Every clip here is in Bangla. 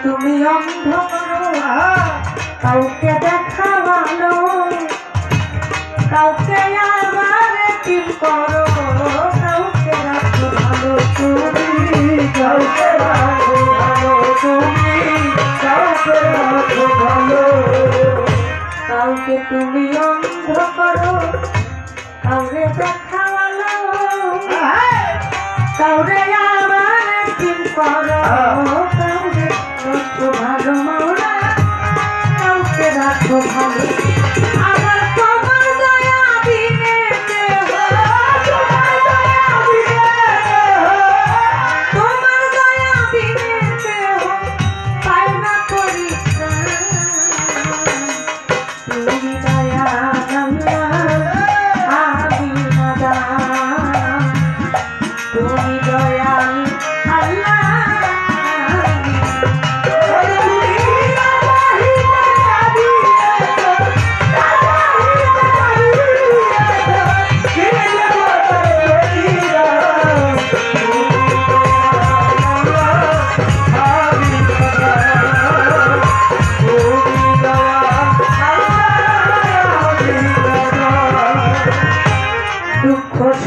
তুমি অন্ধ করো, কাউকে দেখা ভালো, কাউকে আবার টিপ করো, কাউকে রাখো ভালো তুমি, কাউকে রাখো ভালো তুমি, কাউকে রাখো ভালো। কাউকে তুমি অন্ধ করো, কাউরে দেখা ভালো, কাউরে আবার টিপ করো, কাউকে রাখো ভালো মাওলা, কাউকে রাখো ভালো। আমার তোমার দয়া বিনে কেহ, তোমার দয়া বিনে কেহ পায় না পরিত্রাণ। তুমি দয়াল আল্লাহ, আমি নাদান। তুমি দয়াল আল্লাহ,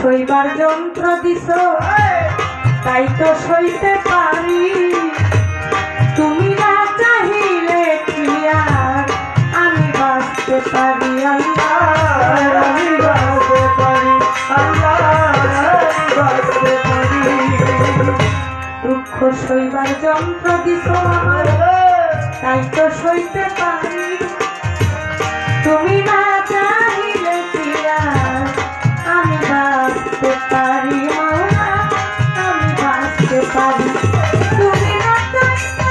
সইবার যন্ত্র দিছ তাই তো সইতে পারি, তুমি না চাহিলে কি আর আমি বাঁচতে পারি আল্লাহ, আমি বাঁচতে পারি আল্লাহ, আমি বাঁচতে পারি। দুঃখ সইবার যন্ত্র দিছ আমার তাই তো সইতে পারি, তুমি না চাহিলে কি আর আমি বাঁচতে পারি মাওলা, আমি বাঁচতে পারি। তুমি না চাইতে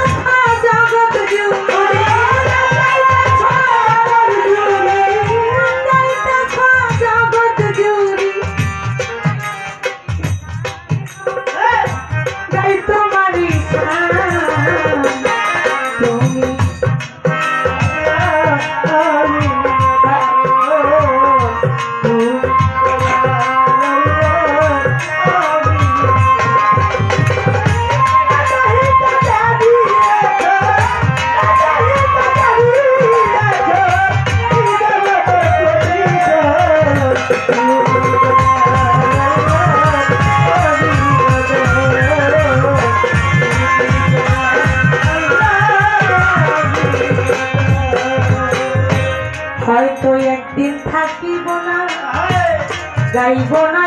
জগৎ জুড়ে, জগৎ জুড়ে তাই তোমারই তুমি হয়তো একদিন থাকিব না, গাইব না